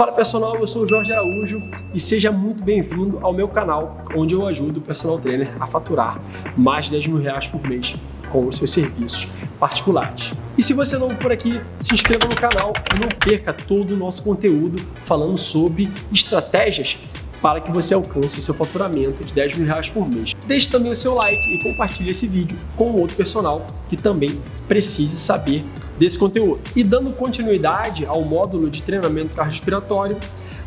Fala pessoal, eu sou o Jorge Araújo e seja muito bem-vindo ao meu canal, onde eu ajudo o personal trainer a faturar mais de 10 mil reais por mês com os seus serviços particulares. E se você é novo por aqui, se inscreva no canal e não perca todo o nosso conteúdo falando sobre estratégias para que você alcance seu faturamento de 10 mil reais por mês. Deixe também o seu like e compartilhe esse vídeo com outro personal que também precise saber desse conteúdo. E dando continuidade ao módulo de treinamento cardiorrespiratório,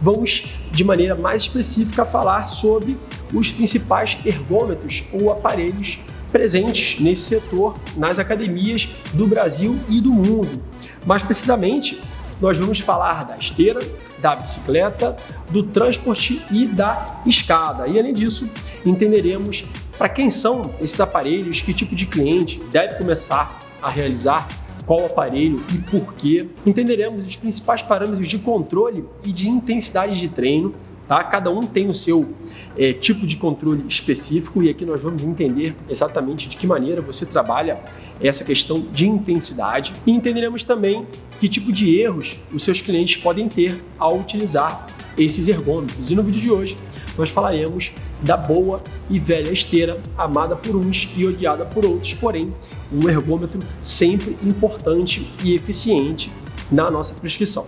vamos de maneira mais específica falar sobre os principais ergômetros ou aparelhos presentes nesse setor nas academias do Brasil e do mundo. Mais precisamente, nós vamos falar da esteira, da bicicleta, do transporte e da escada. E além disso, entenderemos para quem são esses aparelhos, que tipo de cliente deve começar a realizar qual aparelho e por quê. Entenderemos os principais parâmetros de controle e de intensidade de treino. Tá? Cada um tem o seu tipo de controle específico e aqui nós vamos entender exatamente de que maneira você trabalha essa questão de intensidade e entenderemos também que tipo de erros os seus clientes podem ter ao utilizar esses ergômetros. E no vídeo de hoje nós falaremos da boa e velha esteira, amada por uns e odiada por outros, porém um ergômetro sempre importante e eficiente na nossa prescrição.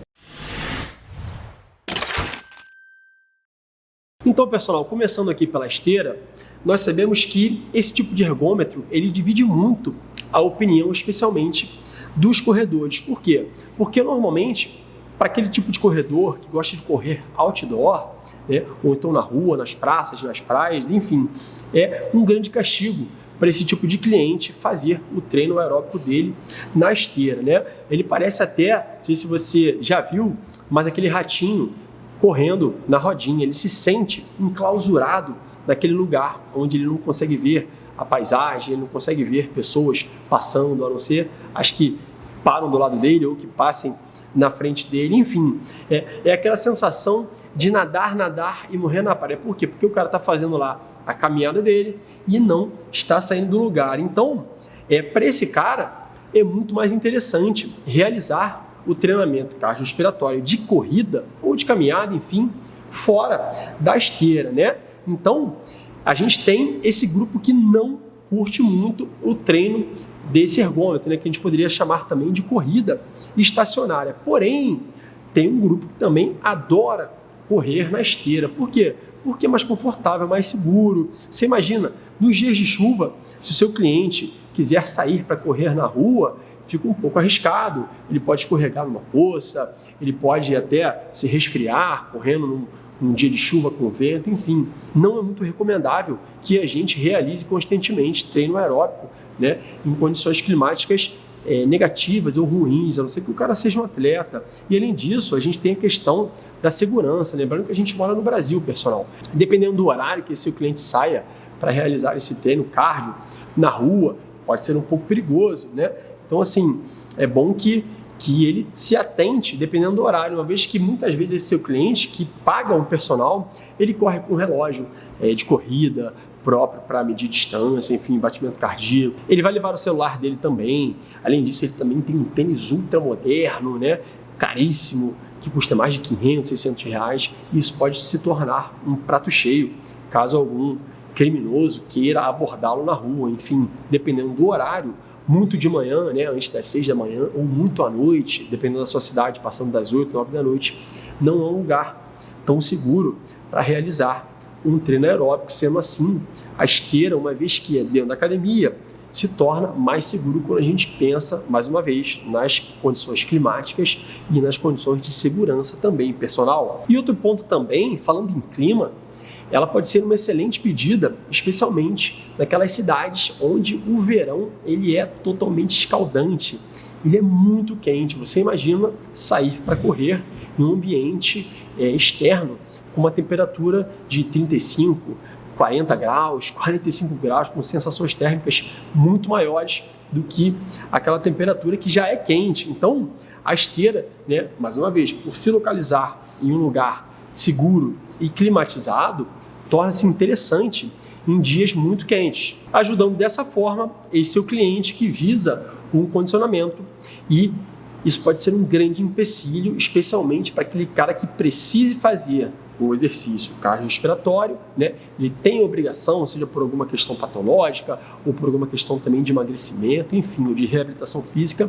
Então, pessoal, começando aqui pela esteira, nós sabemos que esse tipo de ergômetro, ele divide muito a opinião, especialmente dos corredores. Por quê? Porque normalmente, para aquele tipo de corredor que gosta de correr outdoor, né, ou então na rua, nas praças, nas praias, enfim, é um grande castigo para esse tipo de cliente fazer o treino aeróbico dele na esteira, né? Ele parece até, não sei se você já viu, mas aquele ratinho correndo na rodinha, ele se sente enclausurado naquele lugar onde ele não consegue ver a paisagem, ele não consegue ver pessoas passando, a não ser as que param do lado dele ou que passem na frente dele, enfim, é aquela sensação de nadar e morrer na praia. Por quê? Porque o cara está fazendo lá a caminhada dele e não está saindo do lugar. Então, para esse cara, é muito mais interessante realizar o treinamento cardiorrespiratório de corrida ou de caminhada, enfim, fora da esteira, né? Então, a gente tem esse grupo que não curte muito o treino desse ergômetro, né? Que a gente poderia chamar também de corrida estacionária. Porém, tem um grupo que também adora correr na esteira. Por quê? Porque é mais confortável, mais seguro. Você imagina, nos dias de chuva, se o seu cliente quiser sair para correr na rua, fica um pouco arriscado, ele pode escorregar numa poça, ele pode até se resfriar correndo num dia de chuva com vento, enfim. Não é muito recomendável que a gente realize constantemente treino aeróbico, né, em condições climáticas negativas ou ruins, a não ser que o cara seja um atleta. E além disso, a gente tem a questão da segurança, lembrando que a gente mora no Brasil, pessoal. Dependendo do horário que seu cliente saia para realizar esse treino cardio na rua, pode ser um pouco perigoso, né? Então, assim, é bom que ele se atente, dependendo do horário, uma vez que muitas vezes esse seu cliente que paga um personal, ele corre com um relógio de corrida próprio para medir distância, enfim, batimento cardíaco. Ele vai levar o celular dele também. Além disso, ele também tem um tênis ultra moderno, né, caríssimo, que custa mais de 500, 600 reais. E isso pode se tornar um prato cheio, caso algum criminoso queira abordá-lo na rua. Enfim, dependendo do horário, muito de manhã, né, antes das 6 da manhã, ou muito à noite, dependendo da sua cidade, passando das 8, 9 da noite, não é um lugar tão seguro para realizar um treino aeróbico. Sendo assim, a esteira, uma vez que é dentro da academia, se torna mais seguro quando a gente pensa, mais uma vez, nas condições climáticas e nas condições de segurança também, personal. E outro ponto também, falando em clima, ela pode ser uma excelente pedida, especialmente naquelas cidades onde o verão ele é totalmente escaldante, ele é muito quente. Você imagina sair para correr em um ambiente externo com uma temperatura de 35, 40 graus, 45 graus, com sensações térmicas muito maiores do que aquela temperatura que já é quente. Então, a esteira, né, mais uma vez, por se localizar em um lugar seguro e climatizado, torna-se interessante em dias muito quentes, ajudando dessa forma esse seu cliente que visa um condicionamento e isso pode ser um grande empecilho, especialmente para aquele cara que precise fazer o exercício cardiorrespiratório, né? Ele tem a obrigação, seja por alguma questão patológica ou por alguma questão também de emagrecimento, enfim, ou de reabilitação física,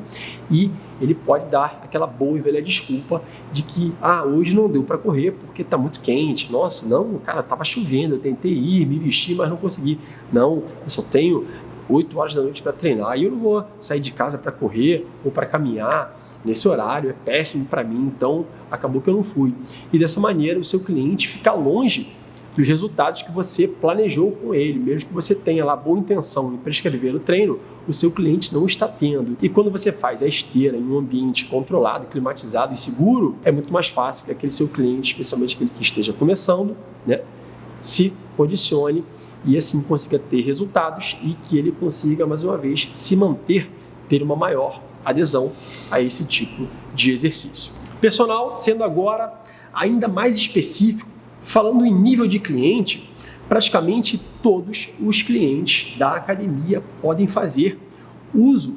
e ele pode dar aquela boa e velha desculpa de que, hoje não deu para correr porque está muito quente, nossa, não, cara, estava chovendo, eu tentei ir, me vestir, mas não consegui, não, eu só tenho 8 horas da noite para treinar e eu não vou sair de casa para correr ou para caminhar nesse horário, é péssimo para mim, então acabou que eu não fui. E dessa maneira o seu cliente fica longe dos resultados que você planejou com ele, mesmo que você tenha lá boa intenção em prescrever o treino, o seu cliente não está tendo. E quando você faz a esteira em um ambiente controlado, climatizado e seguro, é muito mais fácil que aquele seu cliente, especialmente aquele que esteja começando, né, se condicione e assim consiga ter resultados e que ele consiga, mais uma vez, se manter, ter uma maior adesão a esse tipo de exercício. Personal, sendo agora ainda mais específico, falando em nível de cliente, praticamente todos os clientes da academia podem fazer uso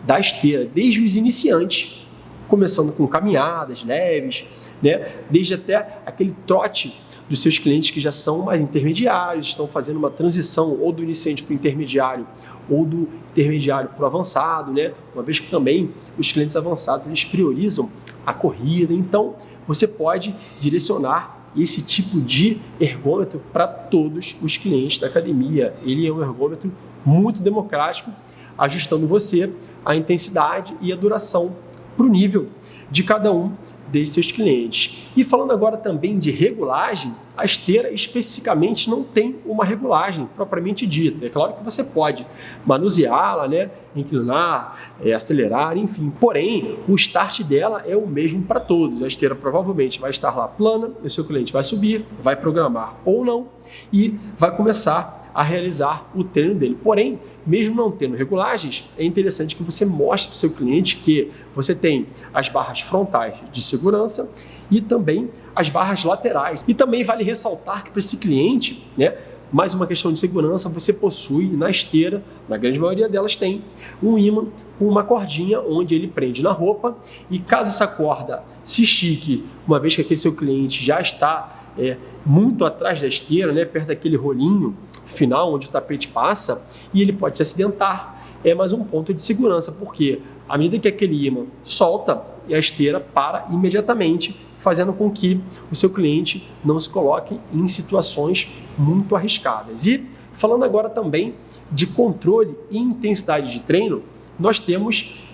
da esteira, desde os iniciantes, começando com caminhadas leves, né, desde até aquele trote dos seus clientes que já são mais intermediários, estão fazendo uma transição ou do iniciante para o intermediário ou do intermediário para o avançado, né? Uma vez que também os clientes avançados eles priorizam a corrida, então você pode direcionar esse tipo de ergômetro para todos os clientes da academia. Ele é um ergômetro muito democrático, ajustando você a intensidade e a duração para o nível de cada um desses seus clientes. E falando agora também de regulagem, a esteira especificamente não tem uma regulagem propriamente dita. É claro que você pode manuseá-la, né, inclinar, acelerar, enfim. Porém, o start dela é o mesmo para todos. A esteira provavelmente vai estar lá plana, o seu cliente vai subir, vai programar ou não e vai começar a realizar o treino dele. Porém, mesmo não tendo regulagens, é interessante que você mostre para o seu cliente que você tem as barras frontais de segurança e também as barras laterais. E também vale ressaltar que para esse cliente, né, mais uma questão de segurança, você possui na esteira, na grande maioria delas tem, um ímã com uma cordinha onde ele prende na roupa e caso essa corda se estique, uma vez que aquele seu cliente já está muito atrás da esteira, né, perto daquele rolinho final onde o tapete passa, e ele pode se acidentar, é mais um ponto de segurança, porque à medida que aquele ímã solta, a esteira para imediatamente, fazendo com que o seu cliente não se coloque em situações muito arriscadas. E falando agora também de controle e intensidade de treino, nós temos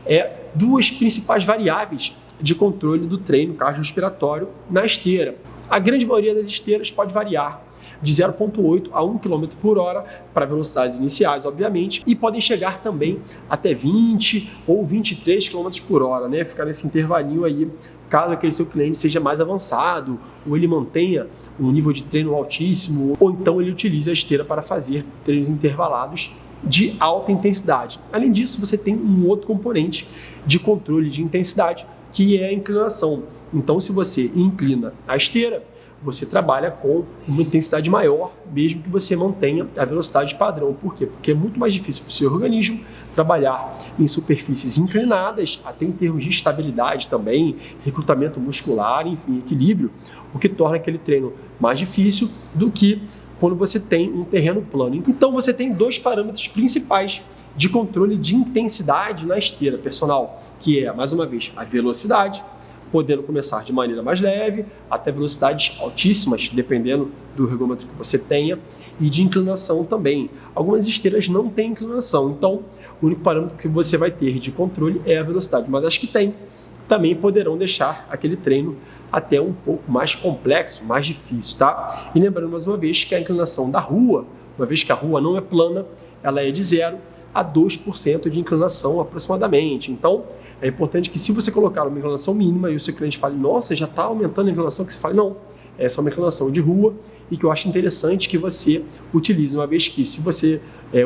duas principais variáveis de controle do treino cardiorrespiratório na esteira. A grande maioria das esteiras pode variar de 0,8 a 1 km por hora para velocidades iniciais, obviamente, e podem chegar também até 20 ou 23 km por hora, né? Ficar nesse intervalinho aí, caso aquele seu cliente seja mais avançado, ou ele mantenha um nível de treino altíssimo, ou então ele utilize a esteira para fazer treinos intervalados de alta intensidade. Além disso, você tem um outro componente de controle de intensidade, que é a inclinação. Então, se você inclina a esteira, você trabalha com uma intensidade maior, mesmo que você mantenha a velocidade padrão. Por quê? Porque é muito mais difícil para o seu organismo trabalhar em superfícies inclinadas, até em termos de estabilidade também, recrutamento muscular, enfim, equilíbrio, o que torna aquele treino mais difícil do que quando você tem um terreno plano. Então você tem dois parâmetros principais de controle de intensidade na esteira personal, que é, mais uma vez, a velocidade, podendo começar de maneira mais leve até velocidades altíssimas, dependendo do ergômetro que você tenha, e de inclinação também. Algumas esteiras não têm inclinação, então o único parâmetro que você vai ter de controle é a velocidade, mas as que têm também poderão deixar aquele treino até um pouco mais complexo, mais difícil, tá? E lembrando mais uma vez que a inclinação da rua, uma vez que a rua não é plana, ela é de 0 a 2% de inclinação aproximadamente. Então, é importante que se você colocar uma inclinação mínima e o seu cliente fale, nossa, já está aumentando a inclinação, que você fale, não, essa é uma inclinação de rua e que eu acho interessante que você utilize, uma vez que se você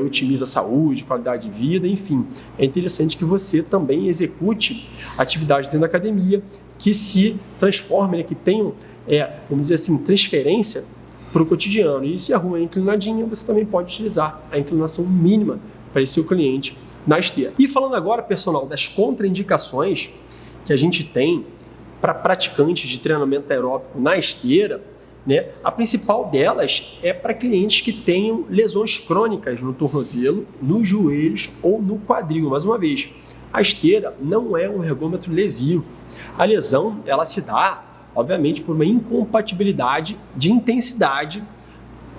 otimiza a saúde, qualidade de vida, enfim, é interessante que você também execute atividades dentro da academia que se transformem, né, que tenham, vamos dizer assim, transferência para o cotidiano. E se a rua é inclinadinha, você também pode utilizar a inclinação mínima para esse seu cliente na esteira. E falando agora, personal, das contraindicações que a gente tem para praticantes de treinamento aeróbico na esteira, né, a principal delas é para clientes que tenham lesões crônicas no tornozelo, nos joelhos ou no quadril. Mais uma vez, a esteira não é um ergômetro lesivo. A lesão, ela se dá, obviamente, por uma incompatibilidade de intensidade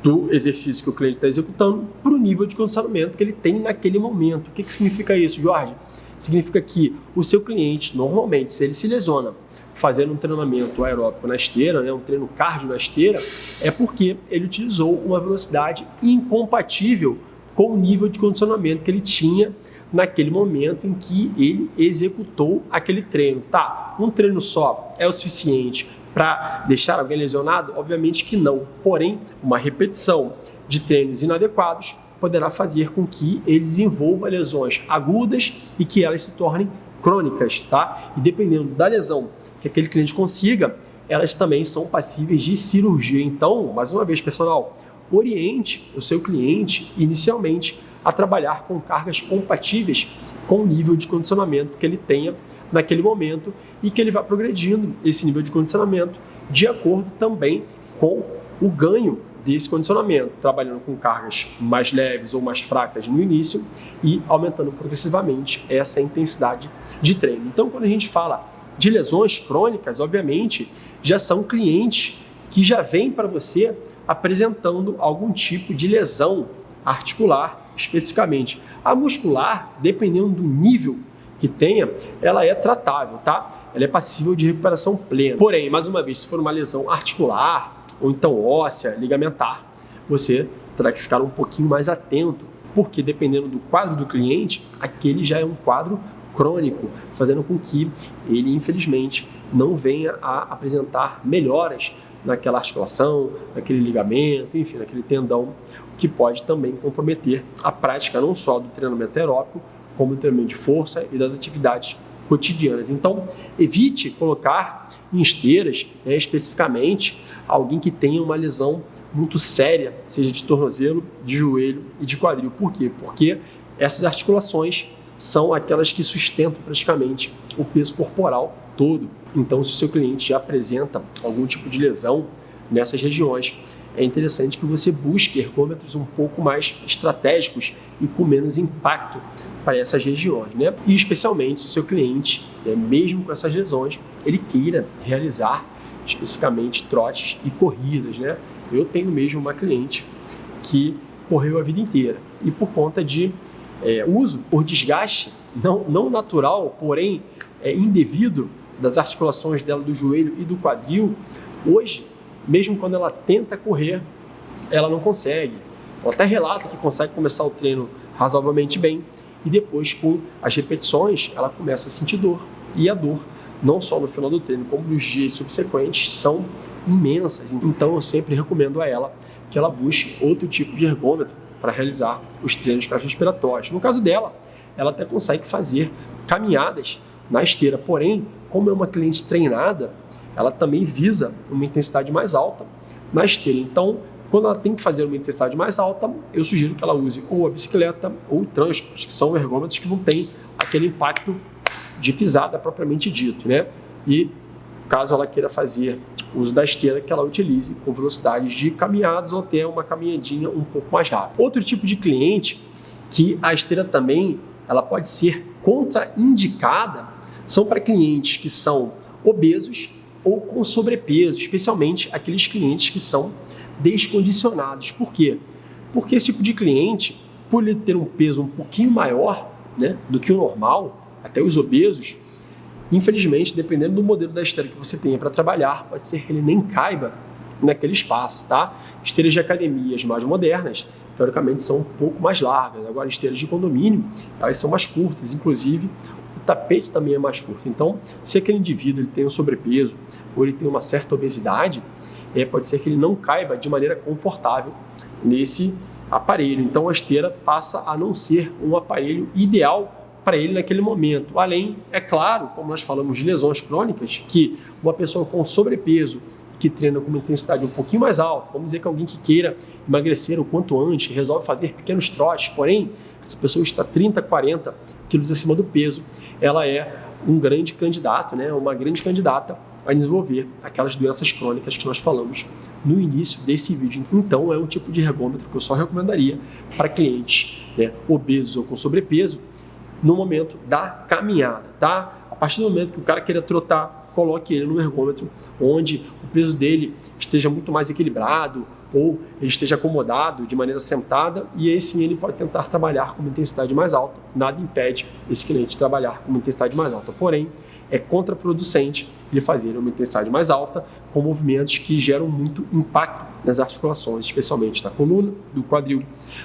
do exercício que o cliente está executando para o nível de condicionamento que ele tem naquele momento. O que significa isso, Jorge? Significa que o seu cliente, normalmente, se ele se lesiona fazendo um treinamento aeróbico na esteira, né, um treino cardio na esteira, é porque ele utilizou uma velocidade incompatível com o nível de condicionamento que ele tinha naquele momento em que ele executou aquele treino. Tá, um treino só é o suficiente para deixar alguém lesionado? Obviamente que não. Porém, uma repetição de treinos inadequados poderá fazer com que ele desenvolva lesões agudas e que elas se tornem crônicas, tá? E dependendo da lesão que aquele cliente consiga, elas também são passíveis de cirurgia. Então, mais uma vez, pessoal, oriente o seu cliente inicialmente a trabalhar com cargas compatíveis com o nível de condicionamento que ele tenha naquele momento e que ele vá progredindo esse nível de condicionamento de acordo também com o ganho desse condicionamento, trabalhando com cargas mais leves ou mais fracas no início e aumentando progressivamente essa intensidade de treino. Então, quando a gente fala de lesões crônicas, obviamente, já são clientes que já vêm para você apresentando algum tipo de lesão articular especificamente. A muscular, dependendo do nível que tenha, ela é tratável, tá? Ela é passível de recuperação plena. Porém, mais uma vez, se for uma lesão articular ou então óssea, ligamentar, você terá que ficar um pouquinho mais atento, porque dependendo do quadro do cliente, aquele já é um quadro crônico, fazendo com que ele, infelizmente, não venha a apresentar melhoras naquela articulação, naquele ligamento, enfim, naquele tendão, que pode também comprometer a prática não só do treinamento aeróbico, como do treinamento de força e das atividades cotidianas. Então, evite colocar em esteiras, especificamente, alguém que tenha uma lesão muito séria, seja de tornozelo, de joelho e de quadril. Por quê? Porque essas articulações são aquelas que sustentam praticamente o peso corporal todo. Então, se o seu cliente já apresenta algum tipo de lesão nessas regiões, é interessante que você busque ergômetros um pouco mais estratégicos e com menos impacto para essas regiões, né? E especialmente se o seu cliente, mesmo com essas lesões, ele queira realizar especificamente trotes e corridas, né? Eu tenho mesmo uma cliente que correu a vida inteira e por conta de uso por desgaste não natural, porém indevido das articulações dela do joelho e do quadril, hoje, mesmo quando ela tenta correr, ela não consegue. Ela até relata que consegue começar o treino razoavelmente bem e depois, com as repetições, ela começa a sentir dor. E a dor, não só no final do treino, como nos dias subsequentes, são imensas. Então, eu sempre recomendo a ela que ela busque outro tipo de ergômetro para realizar os treinos cardiorrespiratórios. No caso dela, ela até consegue fazer caminhadas na esteira, porém, como é uma cliente treinada, ela também visa uma intensidade mais alta na esteira. Então, quando ela tem que fazer uma intensidade mais alta, eu sugiro que ela use ou a bicicleta ou o transport, que são ergômetros que não têm aquele impacto de pisada propriamente dito, né? E caso ela queira fazer uso da esteira, que ela utilize com velocidades de caminhadas ou até uma caminhadinha um pouco mais rápida. Outro tipo de cliente que a esteira também ela pode ser contraindicada são para clientes que são obesos ou com sobrepeso, especialmente aqueles clientes que são descondicionados. Por quê? Porque esse tipo de cliente, por ele ter um peso um pouquinho maior, né, do que o normal, até os obesos, infelizmente, dependendo do modelo da esteira que você tenha para trabalhar, pode ser que ele nem caiba naquele espaço, tá? Esteiras de academias mais modernas, teoricamente, são um pouco mais largas. Agora, esteiras de condomínio, elas são mais curtas, inclusive o tapete também é mais curto. Então, se aquele indivíduo ele tem um sobrepeso ou ele tem uma certa obesidade, pode ser que ele não caiba de maneira confortável nesse aparelho. Então, a esteira passa a não ser um aparelho ideal para ele naquele momento. Além, é claro, como nós falamos de lesões crônicas, que uma pessoa com sobrepeso que treina com uma intensidade um pouquinho mais alta, vamos dizer que alguém que queira emagrecer o quanto antes, resolve fazer pequenos trotes, porém, essa pessoa está 30, 40 quilos acima do peso, ela é um grande candidato, né, uma grande candidata a desenvolver aquelas doenças crônicas que nós falamos no início desse vídeo. Então, é um tipo de ergômetro que eu só recomendaria para clientes, né, obesos ou com sobrepeso no momento da caminhada, tá? A partir do momento que o cara queira trotar, coloque ele no ergômetro onde o peso dele esteja muito mais equilibrado ou ele esteja acomodado de maneira sentada, e aí sim ele pode tentar trabalhar com uma intensidade mais alta. Nada impede esse cliente de trabalhar com uma intensidade mais alta, porém é contraproducente ele fazer uma intensidade mais alta com movimentos que geram muito impacto nas articulações, especialmente da coluna, do quadril,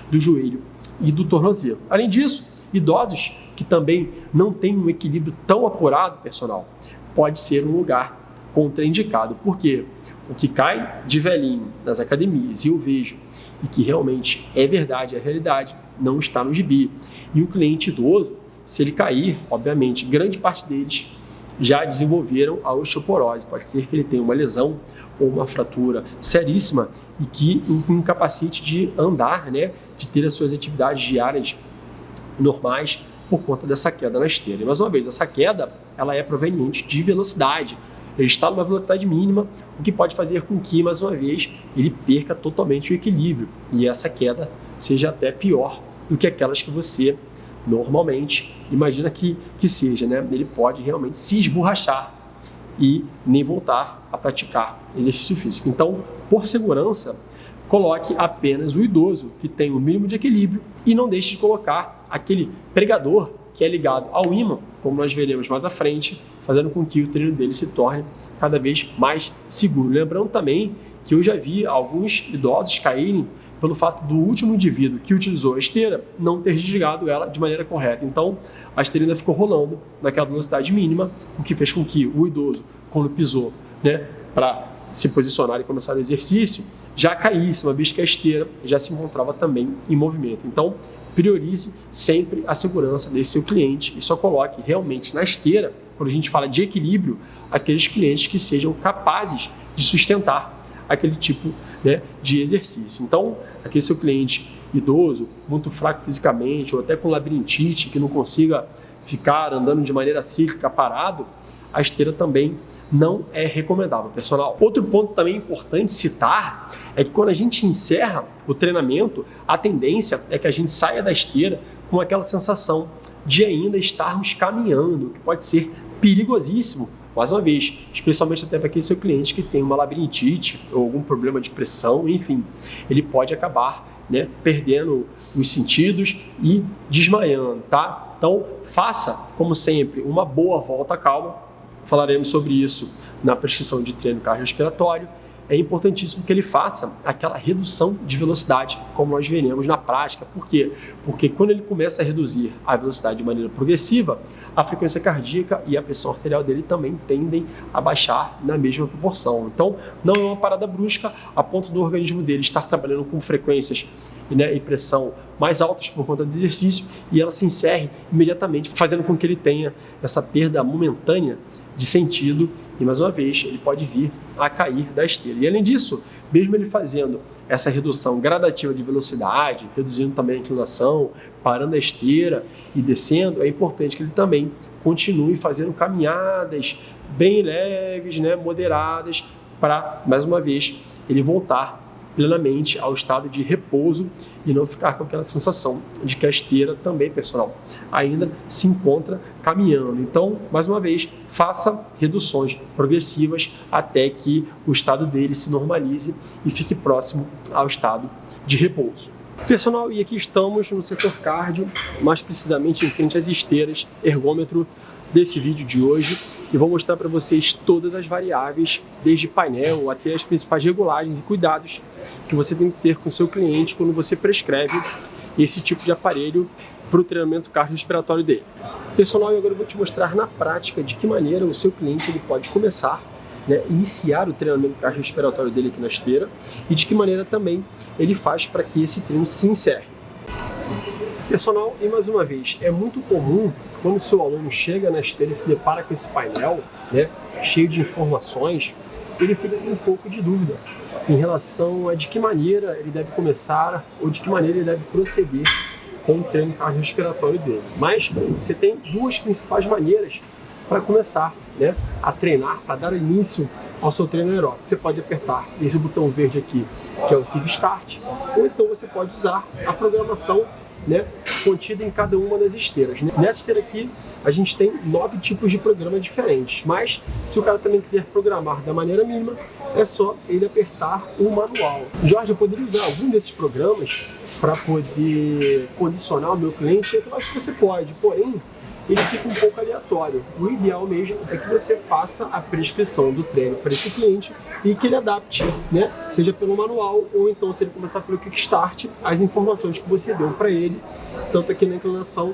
do joelho e do tornozelo. Além disso, idosos que também não têm um equilíbrio tão apurado, personal, pode ser um lugar contraindicado. Por quê? O que cai de velhinho nas academias, e eu vejo, e que realmente é verdade, é realidade, não está no gibi. E o cliente idoso, se ele cair, obviamente, grande parte deles já desenvolveram a osteoporose. Pode ser que ele tenha uma lesão ou uma fratura seríssima e que o incapacite de andar, né, de ter as suas atividades diárias normais por conta dessa queda na esteira. E mais uma vez, essa queda ela é proveniente de velocidade. Ele está numa velocidade mínima, o que pode fazer com que, mais uma vez, ele perca totalmente o equilíbrio. E essa queda seja até pior do que aquelas que você normalmente imagina que seja, né? Ele pode realmente se esborrachar e nem voltar a praticar exercício físico. Então, por segurança, coloque apenas o idoso que tem o mínimo de equilíbrio e não deixe de colocar aquele pregador que é ligado ao ímã, como nós veremos mais à frente, fazendo com que o treino dele se torne cada vez mais seguro. Lembrando também que eu já vi alguns idosos caírem pelo fato do último indivíduo que utilizou a esteira não ter desligado ela de maneira correta. Então, a esteira ainda ficou rolando naquela velocidade mínima, o que fez com que o idoso, quando pisou, né, para se posicionar e começar o exercício, já caísse, uma vez que a esteira já se encontrava também em movimento. Então, priorize sempre a segurança desse seu cliente e só coloque realmente na esteira, quando a gente fala de equilíbrio, aqueles clientes que sejam capazes de sustentar aquele tipo, né, de exercício. Então, aquele seu cliente idoso, muito fraco fisicamente, ou até com labirintite, que não consiga ficar andando de maneira cíclica parado, a esteira também não é recomendável, personal. Outro ponto também importante citar é que quando a gente encerra o treinamento, a tendência é que a gente saia da esteira com aquela sensação de ainda estarmos caminhando, que pode ser perigosíssimo, mais uma vez, especialmente até para aquele seu cliente que tem uma labirintite ou algum problema de pressão, enfim, ele pode acabar, né, perdendo os sentidos e desmaiando, tá? Então, faça, como sempre, uma boa volta calma. Falaremos sobre isso na prescrição de treino cardiorrespiratório. É importantíssimo que ele faça aquela redução de velocidade, como nós veremos na prática. Por quê? Porque quando ele começa a reduzir a velocidade de maneira progressiva, a frequência cardíaca e a pressão arterial dele também tendem a baixar na mesma proporção. Então, não é uma parada brusca a ponto do organismo dele estar trabalhando com frequências, né, e pressão mais altas por conta do exercício, e ela se encerre imediatamente, fazendo com que ele tenha essa perda momentânea de sentido, e mais uma vez ele pode vir a cair da esteira. E além disso, mesmo ele fazendo essa redução gradativa de velocidade, reduzindo também a inclinação, parando a esteira e descendo, é importante que ele também continue fazendo caminhadas bem leves, né, moderadas, para, mais uma vez, ele voltar plenamente ao estado de repouso e não ficar com aquela sensação de que a esteira também, pessoal, ainda se encontra caminhando. Então, mais uma vez, faça reduções progressivas até que o estado dele se normalize e fique próximo ao estado de repouso. Pessoal, e aqui estamos no setor cardio, mais precisamente em frente às esteiras, ergômetro desse vídeo de hoje, e vou mostrar para vocês todas as variáveis, desde painel até as principais regulagens e cuidados que você tem que ter com o seu cliente quando você prescreve esse tipo de aparelho para o treinamento cardiorrespiratório dele. Pessoal, e agora eu vou te mostrar na prática de que maneira o seu cliente ele pode começar, né, iniciar o treinamento cardiorrespiratório dele aqui na esteira, e de que maneira também ele faz para que esse treino se encerre. Pessoal, e mais uma vez, é muito comum quando o seu aluno chega na esteira e se depara com esse painel, né, cheio de informações, ele fica com um pouco de dúvida em relação a de que maneira ele deve começar ou de que maneira ele deve proceder com o treino cardiorrespiratório dele. Mas você tem duas principais maneiras para começar, né, a treinar, para dar início ao seu treino aeróbico. Você pode apertar esse botão verde aqui, que é o Kickstart, ou então você pode usar a programação, né, contida em cada uma das esteiras. Nessa esteira aqui, a gente tem 9 tipos de programa diferentes, mas se o cara também quiser programar da maneira mínima, é só ele apertar o manual. Jorge, eu poderia usar algum desses programas para poder condicionar o meu cliente? Eu acho que você pode, porém, ele fica um pouco aleatório. O ideal mesmo é que você faça a prescrição do treino para esse cliente e que ele adapte, né? Seja pelo manual ou então, se ele começar pelo Kickstart, as informações que você deu para ele, tanto aqui na inclinação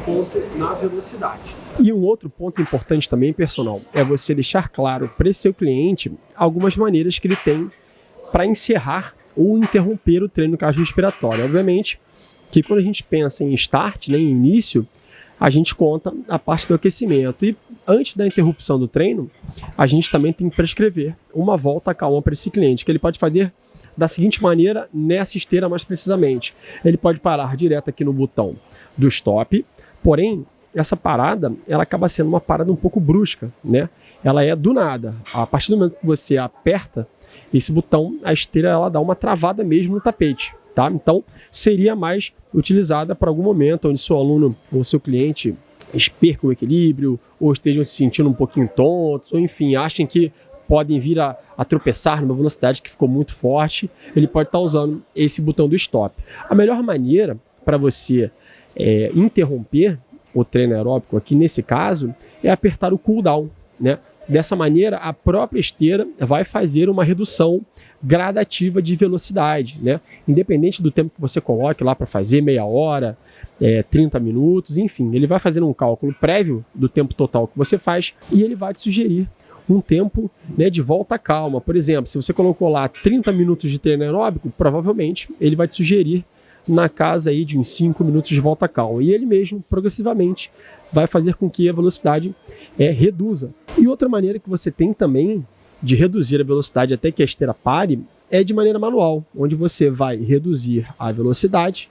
quanto na velocidade. E um outro ponto importante também, personal, é você deixar claro para esse seu cliente algumas maneiras que ele tem para encerrar ou interromper o treino cardiorrespiratório. Obviamente que quando a gente pensa em start, né, em início, a gente conta a parte do aquecimento. E antes da interrupção do treino, a gente também tem que prescrever uma volta calma para esse cliente, que ele pode fazer da seguinte maneira, nessa esteira mais precisamente. Ele pode parar direto aqui no botão do stop, porém, essa parada, ela acaba sendo uma parada um pouco brusca, né? Ela é do nada. A partir do momento que você aperta esse botão, a esteira ela dá uma travada mesmo no tapete. Tá? Então, seria mais utilizada para algum momento onde seu aluno ou seu cliente perca o equilíbrio, ou estejam se sentindo um pouquinho tontos, ou enfim, achem que podem vir a tropeçar numa velocidade que ficou muito forte, ele pode estar usando esse botão do stop. A melhor maneira para você interromper o treino aeróbico aqui nesse caso é apertar o cooldown, né? Dessa maneira, a própria esteira vai fazer uma redução gradativa de velocidade, né? Independente do tempo que você coloque lá para fazer, meia hora, 30 minutos, enfim, ele vai fazer um cálculo prévio do tempo total que você faz e ele vai te sugerir um tempo, né, de volta calma. Por exemplo, se você colocou lá 30 minutos de treino aeróbico, provavelmente ele vai te sugerir na casa aí de uns 5 minutos de volta calma. E ele mesmo, progressivamente, vai fazer com que a velocidade reduza. E outra maneira que você tem também de reduzir a velocidade até que a esteira pare é de maneira manual, onde você vai reduzir a velocidade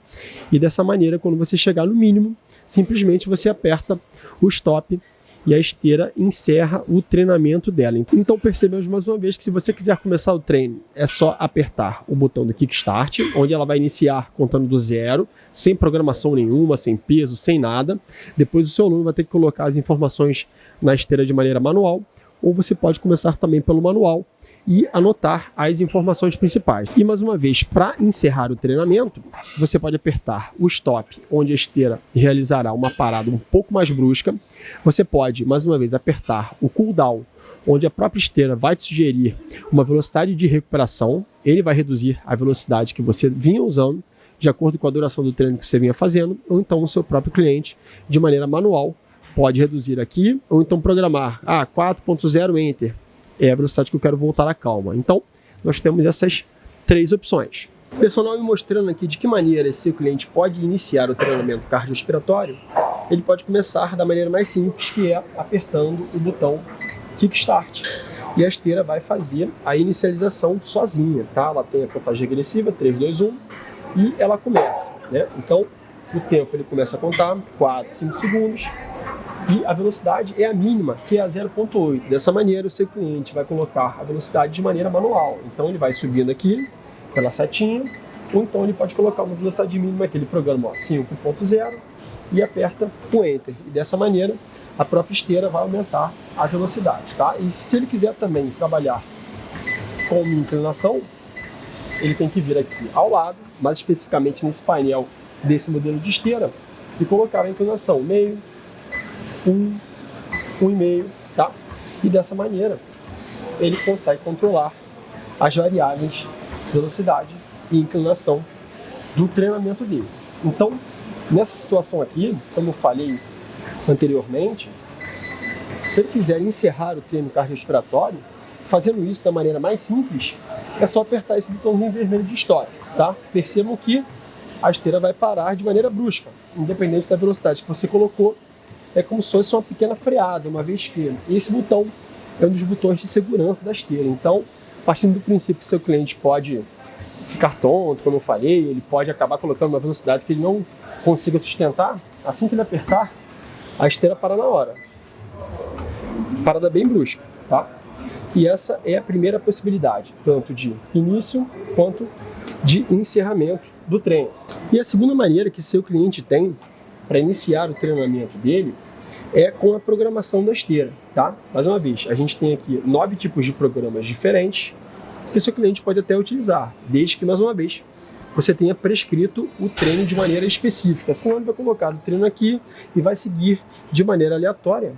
e dessa maneira, quando você chegar no mínimo, simplesmente você aperta o stop e a esteira encerra o treinamento dela. Então percebemos mais uma vez que se você quiser começar o treino, é só apertar o botão do Kickstart, onde ela vai iniciar contando do zero, sem programação nenhuma, sem peso, sem nada. Depois o seu aluno vai ter que colocar as informações na esteira de maneira manual, ou você pode começar também pelo manual e anotar as informações principais. E mais uma vez, para encerrar o treinamento, você pode apertar o stop, onde a esteira realizará uma parada um pouco mais brusca. Você pode, mais uma vez, apertar o cooldown, onde a própria esteira vai te sugerir uma velocidade de recuperação. Ele vai reduzir a velocidade que você vinha usando, de acordo com a duração do treino que você vinha fazendo, ou então o seu próprio cliente, de maneira manual, pode reduzir aqui, ou então programar 4.0 Enter. É a velocidade que eu quero voltar à calma. Então, nós temos essas 3 opções. O personal me mostrando aqui de que maneira esse cliente pode iniciar o treinamento cardiorrespiratório, ele pode começar da maneira mais simples, que é apertando o botão Kickstart. E a esteira vai fazer a inicialização sozinha, tá? Ela tem a contagem regressiva, 3, 2, 1, e ela começa, né? Então, o tempo ele começa a contar, 4, 5 segundos, e a velocidade é a mínima, que é a 0.8. Dessa maneira, o seu cliente vai colocar a velocidade de maneira manual. Então, ele vai subindo aqui pela setinha, ou então ele pode colocar uma velocidade mínima que ele programa 5.0 e aperta o Enter. E dessa maneira, a própria esteira vai aumentar a velocidade, tá? E se ele quiser também trabalhar com uma inclinação, ele tem que vir aqui ao lado, mais especificamente nesse painel desse modelo de esteira, e colocar a inclinação meio, 1,5, tá? E dessa maneira ele consegue controlar as variáveis velocidade e inclinação do treinamento dele. Então, nessa situação aqui, como eu falei anteriormente, se ele quiser encerrar o treino cardiorrespiratório, fazendo isso da maneira mais simples, é só apertar esse botãozinho vermelho de stop, tá? Percebam que a esteira vai parar de maneira brusca, independente da velocidade que você colocou. É como se fosse uma pequena freada, uma vez que esse botão é um dos botões de segurança da esteira. Então, partindo do princípio que o seu cliente pode ficar tonto, como eu falei, ele pode acabar colocando uma velocidade que ele não consiga sustentar, assim que ele apertar, a esteira para na hora. parada bem brusca, tá? E essa é a primeira possibilidade, tanto de início quanto de encerramento do treino. E a segunda maneira que seu cliente tem para iniciar o treinamento dele é com a programação da esteira, tá? Mais uma vez, a gente tem aqui 9 tipos de programas diferentes que seu cliente pode até utilizar, desde que, mais uma vez, você tenha prescrito o treino de maneira específica. Senão ele vai colocar o treino aqui e vai seguir de maneira aleatória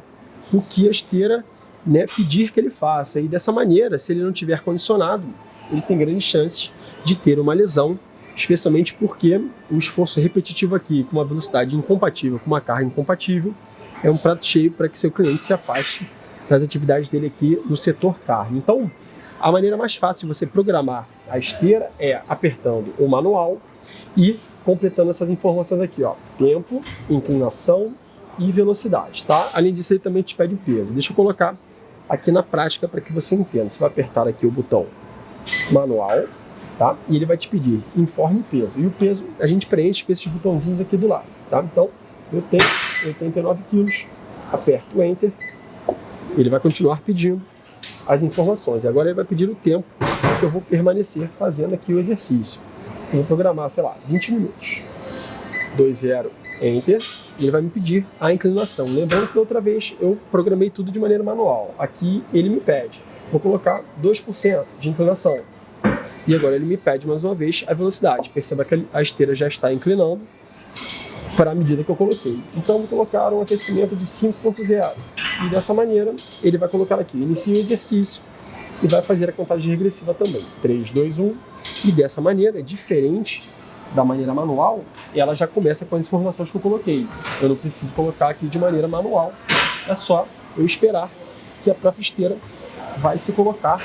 o que a esteira, né, pedir que ele faça. E dessa maneira, se ele não tiver condicionado, ele tem grandes chances de ter uma lesão, especialmente porque o esforço repetitivo aqui, com uma velocidade incompatível, com uma carga incompatível, é um prato cheio para que seu cliente se afaste das atividades dele aqui no setor carne. Então, a maneira mais fácil de você programar a esteira é apertando o manual e completando essas informações aqui, ó, tempo, inclinação e velocidade, tá? Além disso, ele também te pede peso. Deixa eu colocar aqui na prática para que você entenda. Você vai apertar aqui o botão manual, tá? E ele vai te pedir informe o peso. E o peso a gente preenche com esses botãozinhos aqui do lado, tá? Então, eu tenho 89 quilos, aperto o Enter, ele vai continuar pedindo as informações. E agora ele vai pedir o tempo que eu vou permanecer fazendo aqui o exercício. Eu vou programar, sei lá, 20 minutos. 20, Enter, e ele vai me pedir a inclinação. Lembrando que da outra vez eu programei tudo de maneira manual. Aqui ele me pede, vou colocar 2% de inclinação. E agora ele me pede mais uma vez a velocidade. Perceba que a esteira já está inclinando para a medida que eu coloquei. Então vou colocar um aquecimento de 5.0. E dessa maneira ele vai colocar aqui, inicia o exercício e vai fazer a contagem regressiva também. 3, 2, 1. E dessa maneira, diferente da maneira manual, ela já começa com as informações que eu coloquei. Eu não preciso colocar aqui de maneira manual, é só eu esperar que a própria esteira vai se colocar,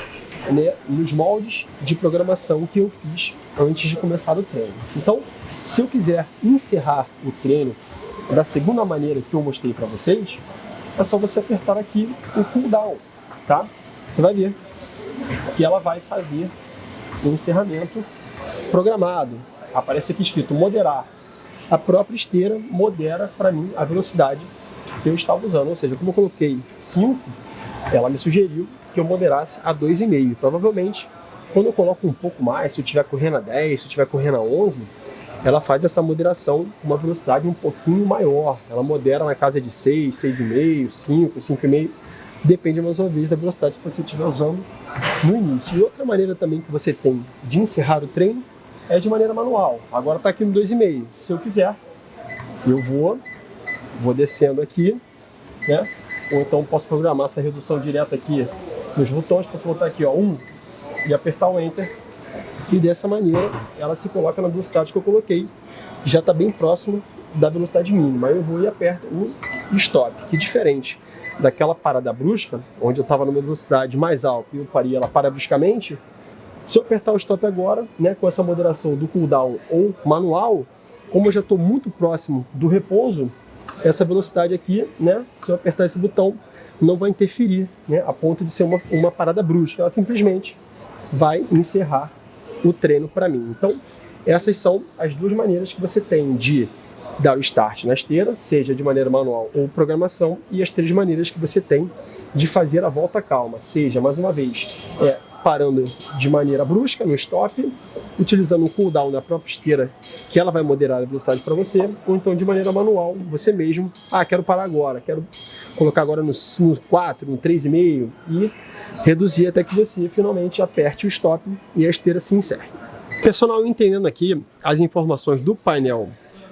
né, nos moldes de programação que eu fiz antes de começar o treino. Então, se eu quiser encerrar o treino da segunda maneira que eu mostrei para vocês, é só você apertar aqui o cooldown, tá? Você vai ver que ela vai fazer o encerramento programado. Aparece aqui escrito moderar. A própria esteira modera para mim a velocidade que eu estava usando. Ou seja, como eu coloquei 5, ela me sugeriu que eu moderasse a 2,5. Provavelmente, quando eu coloco um pouco mais, se eu estiver correndo a 10, se eu estiver correndo a 11, ela faz essa moderação com uma velocidade um pouquinho maior. Ela modera na casa de 6, 6,5, 5, 5,5. Depende mais uma vez da velocidade que você estiver usando no início. E outra maneira também que você tem de encerrar o treino é de maneira manual. Agora está aqui no 2,5. Se eu quiser, eu vou descendo aqui, né? Ou então posso programar essa redução direta aqui nos botões. Posso botar aqui, ó, 1 e apertar o Enter. E dessa maneira ela se coloca na velocidade que eu coloquei. Já está bem próximo da velocidade mínima. Aí eu vou e aperto o Stop, que é diferente daquela parada brusca, onde eu estava numa velocidade mais alta e eu parei ela para bruscamente. Se eu apertar o Stop agora, né, com essa moderação do cooldown ou manual, como eu já estou muito próximo do repouso, essa velocidade aqui, né, se eu apertar esse botão, não vai interferir, né, a ponto de ser uma parada brusca. Ela simplesmente vai encerrar o treino para mim. Então, essas são as duas maneiras que você tem de dar o start na esteira, seja de maneira manual ou programação, e as 3 maneiras que você tem de fazer a volta calma, seja, mais uma vez, parando de maneira brusca no stop, utilizando um cooldown na própria esteira, que ela vai moderar a velocidade para você, ou então de maneira manual, você mesmo, quero parar agora, quero colocar agora no 4, no 3,5 e reduzir até que você finalmente aperte o stop e a esteira se encerre. Pessoal, entendendo aqui as informações do painel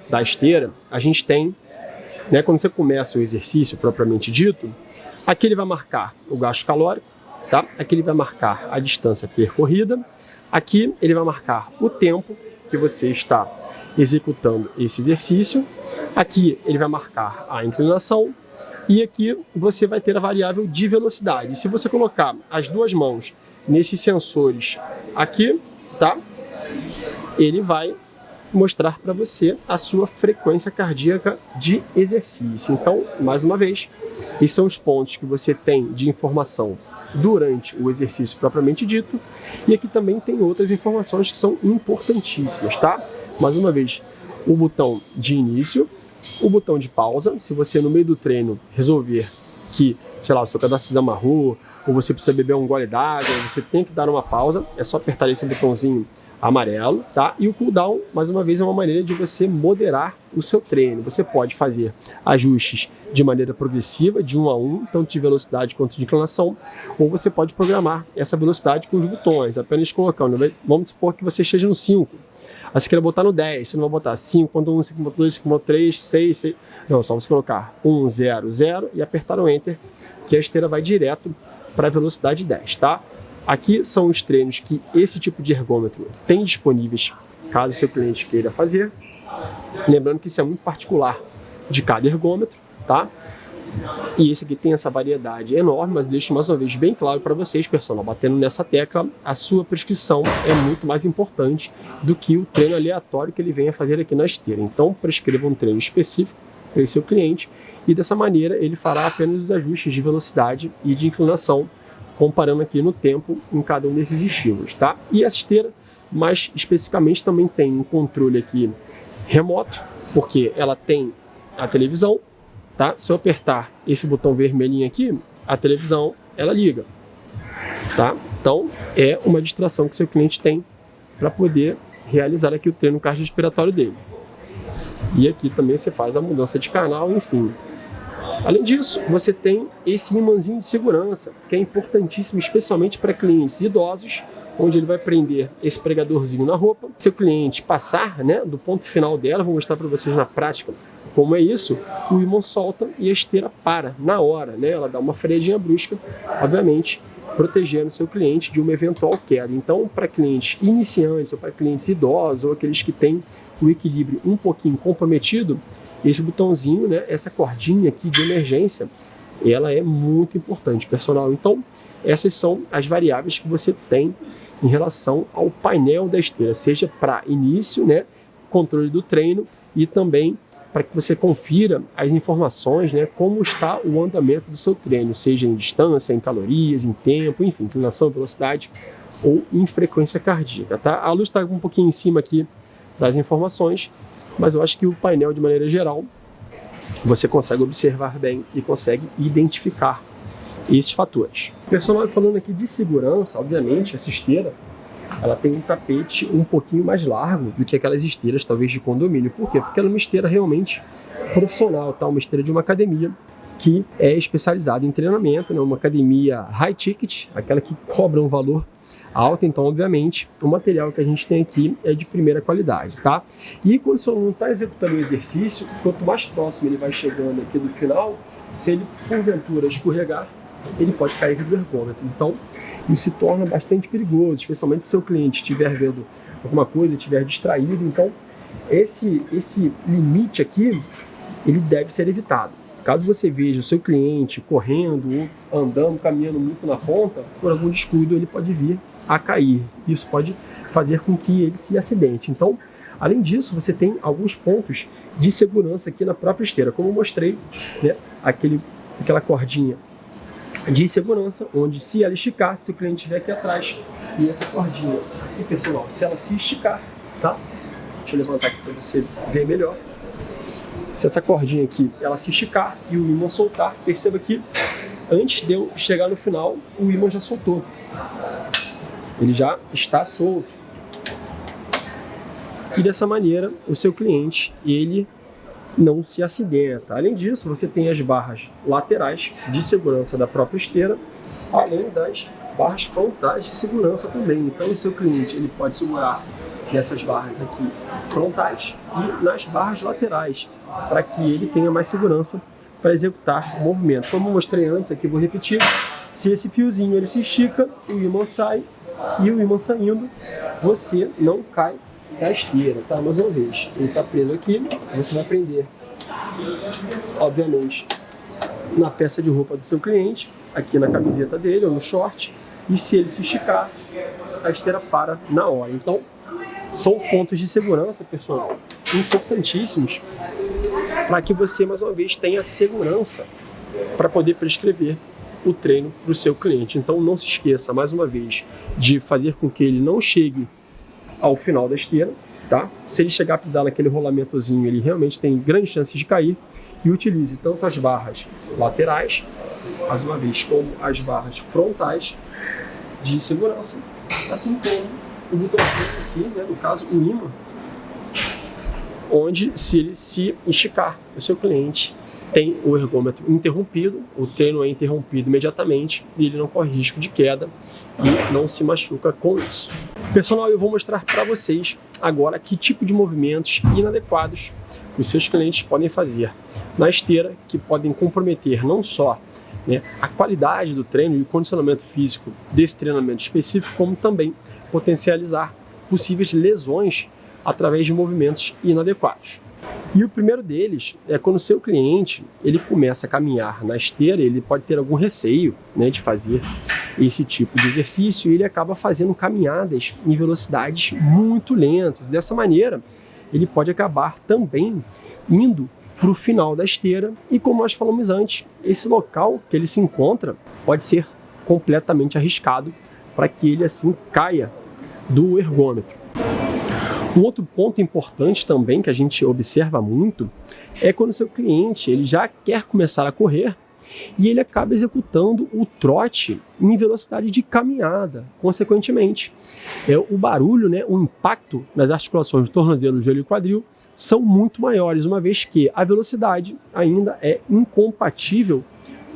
da esteira, a gente tem, né, quando você começa o exercício propriamente dito, aqui ele vai marcar o gasto calórico, tá? Aqui ele vai marcar a distância percorrida, aqui ele vai marcar o tempo que você está executando esse exercício, aqui ele vai marcar a inclinação e aqui você vai ter a variável de velocidade. Se você colocar as duas mãos nesses sensores aqui, tá? Ele vai mostrar para você a sua frequência cardíaca de exercício. Então, mais uma vez, esses são os pontos que você tem de informação durante o exercício propriamente dito, e aqui também tem outras informações que são importantíssimas, tá? Mais uma vez, o botão de início, o botão de pausa, se você no meio do treino resolver que, sei lá, o seu cadastro desamarrou, ou você precisa beber um gole d'água, você tem que dar uma pausa, é só apertar esse botãozinho amarelo, tá? E o cooldown, mais uma vez, é uma maneira de você moderar o seu treino. Você pode fazer ajustes de maneira progressiva, de 1 a 1, tanto de velocidade quanto de inclinação, ou você pode programar essa velocidade com os botões, apenas colocando. Vamos supor que você esteja no 5, aí você quer botar no 10, você não vai botar 5.1, 5.2, 5.3, 6, 6... Não, só você colocar 1, 0, 0 e apertar o Enter, que a esteira vai direto para a velocidade 10, tá? Aqui são os treinos que esse tipo de ergômetro tem disponíveis, caso o seu cliente queira fazer. Lembrando que isso é muito particular de cada ergômetro, tá? E esse aqui tem essa variedade enorme, mas deixo mais uma vez bem claro para vocês, personal, batendo nessa tecla, a sua prescrição é muito mais importante do que o treino aleatório que ele venha fazer aqui na esteira. Então, prescreva um treino específico para esse seu cliente e dessa maneira ele fará apenas os ajustes de velocidade e de inclinação, comparando aqui no tempo em cada um desses estímulos, tá? E essa esteira, mais especificamente, também tem um controle aqui remoto, porque ela tem a televisão, tá? Se eu apertar esse botão vermelhinho aqui, a televisão, ela liga, tá? Então, é uma distração que seu cliente tem para poder realizar aqui o treino cardiorrespiratório dele. E aqui também você faz a mudança de canal, enfim. Além disso, você tem esse imãzinho de segurança, que é importantíssimo, especialmente para clientes idosos, onde ele vai prender esse pregadorzinho na roupa. Se o cliente passar, né, do ponto final dela, vou mostrar para vocês na prática como é isso, o imã solta e a esteira para na hora, né? Ela dá uma freadinha brusca, obviamente, protegendo seu cliente de uma eventual queda. Então, para clientes iniciantes ou para clientes idosos ou aqueles que têm o equilíbrio um pouquinho comprometido, esse botãozinho, né, essa cordinha aqui de emergência, ela é muito importante, personal. Então, essas são as variáveis que você tem em relação ao painel da esteira, seja para início, né, controle do treino e também para que você confira as informações, né, como está o andamento do seu treino, seja em distância, em calorias, em tempo, enfim, inclinação, velocidade ou em frequência cardíaca, tá? A luz está um pouquinho em cima aqui das informações, mas eu acho que o painel, de maneira geral, você consegue observar bem e consegue identificar esses fatores. Personal, falando aqui de segurança, obviamente, essa esteira, ela tem um tapete um pouquinho mais largo do que aquelas esteiras, talvez, de condomínio. Por quê? Porque ela é uma esteira realmente profissional, tá? Uma esteira de uma academia que é especializada em treinamento, né? Uma academia high ticket, aquela que cobra um valor alto. Então, obviamente, o material que a gente tem aqui é de primeira qualidade, tá? E quando o seu aluno está executando o exercício, quanto mais próximo ele vai chegando aqui do final, se ele, porventura, escorregar, ele pode cair do ergômetro. Então, isso se torna bastante perigoso, especialmente se seu cliente estiver vendo alguma coisa, estiver distraído. Então, esse limite aqui, ele deve ser evitado. Caso você veja o seu cliente correndo, ou andando, caminhando muito na ponta, por algum descuido ele pode vir a cair. Isso pode fazer com que ele se acidente. Então, além disso, você tem alguns pontos de segurança aqui na própria esteira. Como eu mostrei, né, aquela cordinha de segurança, onde se ela esticar, se o cliente estiver aqui atrás, e essa cordinha aqui, pessoal, se ela se esticar, tá? Deixa eu levantar aqui para você ver melhor. Se essa cordinha aqui, ela se esticar e o ímã soltar, perceba que antes de eu chegar no final, o ímã já soltou. Ele já está solto. E dessa maneira, o seu cliente, ele não se acidenta. Além disso, você tem as barras laterais de segurança da própria esteira, além das barras frontais de segurança também. Então, o seu cliente, ele pode segurar nessas barras aqui frontais e nas barras laterais, para que ele tenha mais segurança para executar o movimento. Como eu mostrei antes, aqui vou repetir, se esse fiozinho ele se estica, o ímã sai, e o ímã saindo, você não cai da esteira, tá? Mais uma vez, ele está preso aqui, você vai prender, obviamente, na peça de roupa do seu cliente, aqui na camiseta dele ou no short, e se ele se esticar, a esteira para na hora. Então, são pontos de segurança, pessoal, importantíssimos para que você, mais uma vez, tenha segurança para poder prescrever o treino para o seu cliente. Então, não se esqueça, mais uma vez, de fazer com que ele não chegue ao final da esteira, tá? Se ele chegar a pisar naquele rolamentozinho, ele realmente tem grandes chances de cair. e utilize tanto as barras laterais, mais uma vez, como as barras frontais de segurança, assim como o botãozinho aqui, né, no caso o imã, onde se ele se esticar, o seu cliente tem o ergômetro interrompido, o treino é interrompido imediatamente e ele não corre risco de queda e não se machuca com isso. Pessoal, eu vou mostrar para vocês agora que tipo de movimentos inadequados os seus clientes podem fazer na esteira, que podem comprometer não só, né, a qualidade do treino e o condicionamento físico desse treinamento específico, como também potencializar possíveis lesões através de movimentos inadequados. E o primeiro deles é quando o seu cliente ele começa a caminhar na esteira, ele pode ter algum receio, né, de fazer esse tipo de exercício e ele acaba fazendo caminhadas em velocidades muito lentas. Dessa maneira, ele pode acabar também indo para o final da esteira e, como nós falamos antes, esse local que ele se encontra pode ser completamente arriscado para que ele assim caia do ergômetro. Um outro ponto importante também que a gente observa muito é quando o seu cliente ele já quer começar a correr e ele acaba executando o trote em velocidade de caminhada. Consequentemente, o barulho, né, o impacto nas articulações do tornozelo, joelho e quadril são muito maiores, uma vez que a velocidade ainda é incompatível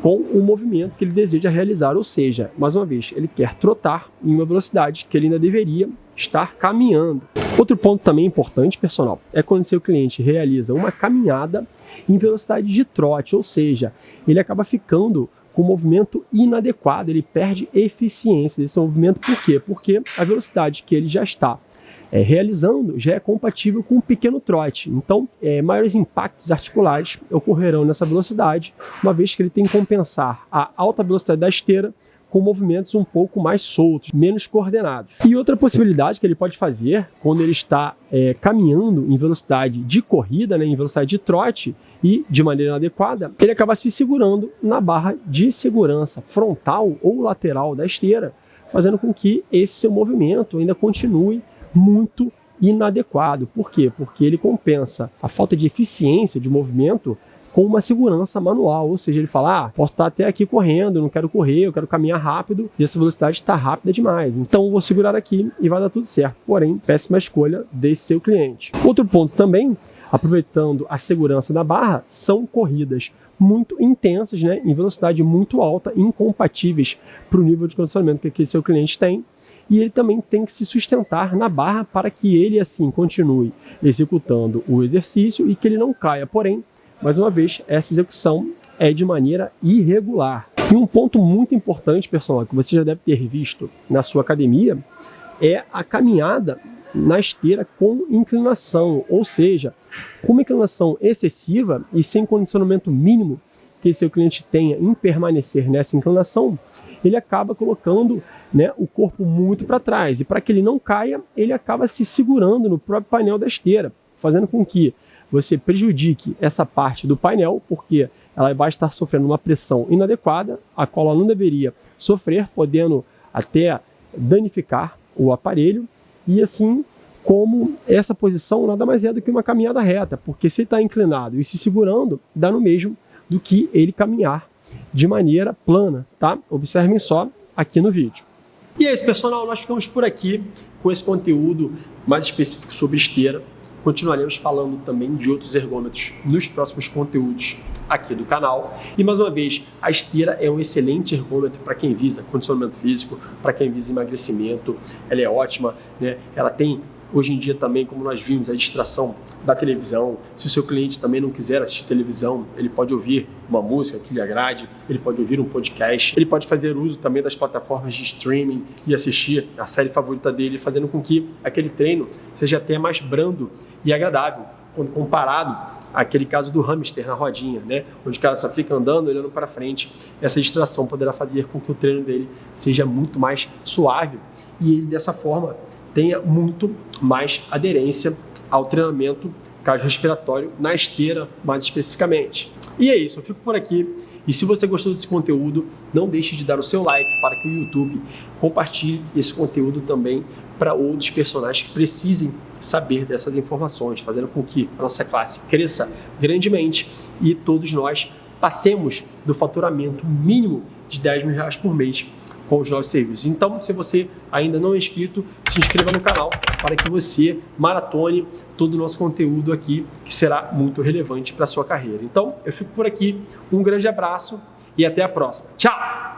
com o movimento que ele deseja realizar, ou seja, mais uma vez, ele quer trotar em uma velocidade que ele ainda deveria estar caminhando. Outro ponto também importante, personal, é quando seu cliente realiza uma caminhada em velocidade de trote, ou seja, ele acaba ficando com um movimento inadequado, ele perde eficiência desse movimento. Por quê? Porque a velocidade que ele já está realizando já é compatível com um pequeno trote. Então, maiores impactos articulares ocorrerão nessa velocidade, uma vez que ele tem que compensar a alta velocidade da esteira com movimentos um pouco mais soltos, menos coordenados. E outra possibilidade que ele pode fazer quando ele está caminhando em velocidade de corrida, né, em velocidade de trote e de maneira inadequada, ele acaba se segurando na barra de segurança frontal ou lateral da esteira, fazendo com que esse seu movimento ainda continue muito inadequado. Por quê? Porque ele compensa a falta de eficiência de movimento com uma segurança manual, ou seja, ele fala, posso estar até aqui correndo, não quero correr, eu quero caminhar rápido, e essa velocidade está rápida demais, então eu vou segurar aqui e vai dar tudo certo. Porém, péssima escolha desse seu cliente. Outro ponto também, aproveitando a segurança da barra, são corridas muito intensas, né, em velocidade muito alta, incompatíveis para o nível de condicionamento que aquele seu cliente tem, e ele também tem que se sustentar na barra para que ele assim continue executando o exercício e que ele não caia. Porém, mais uma vez, essa execução é de maneira irregular. E um ponto muito importante, pessoal, que você já deve ter visto na sua academia, é a caminhada na esteira com inclinação, ou seja, com uma inclinação excessiva e sem condicionamento mínimo que seu cliente tenha em permanecer nessa inclinação, ele acaba colocando, né, o corpo muito para trás. E para que ele não caia, ele acaba se segurando no próprio painel da esteira, fazendo com que você prejudique essa parte do painel, porque ela vai estar sofrendo uma pressão inadequada, a qual ela não deveria sofrer, podendo até danificar o aparelho. E assim como essa posição nada mais é do que uma caminhada reta, porque se ele está inclinado e se segurando, dá no mesmo do que ele caminhar de maneira plana, tá? Observem só aqui no vídeo. E é isso, pessoal, nós ficamos por aqui com esse conteúdo mais específico sobre esteira. Continuaremos falando também de outros ergômetros nos próximos conteúdos aqui do canal. E mais uma vez, a esteira é um excelente ergômetro para quem visa condicionamento físico, para quem visa emagrecimento. Ela é ótima, né? Ela tem hoje em dia também, como nós vimos, a distração da televisão. Se o seu cliente também não quiser assistir televisão, ele pode ouvir uma música que lhe agrade, ele pode ouvir um podcast, ele pode fazer uso também das plataformas de streaming e assistir a série favorita dele, fazendo com que aquele treino seja até mais brando e agradável, quando comparado àquele caso do hamster na rodinha, né? Onde o cara só fica andando, olhando para frente. Essa distração poderá fazer com que o treino dele seja muito mais suave e ele, dessa forma, tenha muito mais aderência ao treinamento cardiorrespiratório na esteira, mais especificamente. E é isso, eu fico por aqui. E se você gostou desse conteúdo, não deixe de dar o seu like para que o YouTube compartilhe esse conteúdo também para outros personagens que precisem saber dessas informações, fazendo com que a nossa classe cresça grandemente e todos nós passemos do faturamento mínimo de R$10.000 por mês com os nossos serviços. Então, se você ainda não é inscrito, se inscreva no canal para que você maratone todo o nosso conteúdo aqui, que será muito relevante para a sua carreira. Então, eu fico por aqui, um grande abraço e até a próxima. Tchau!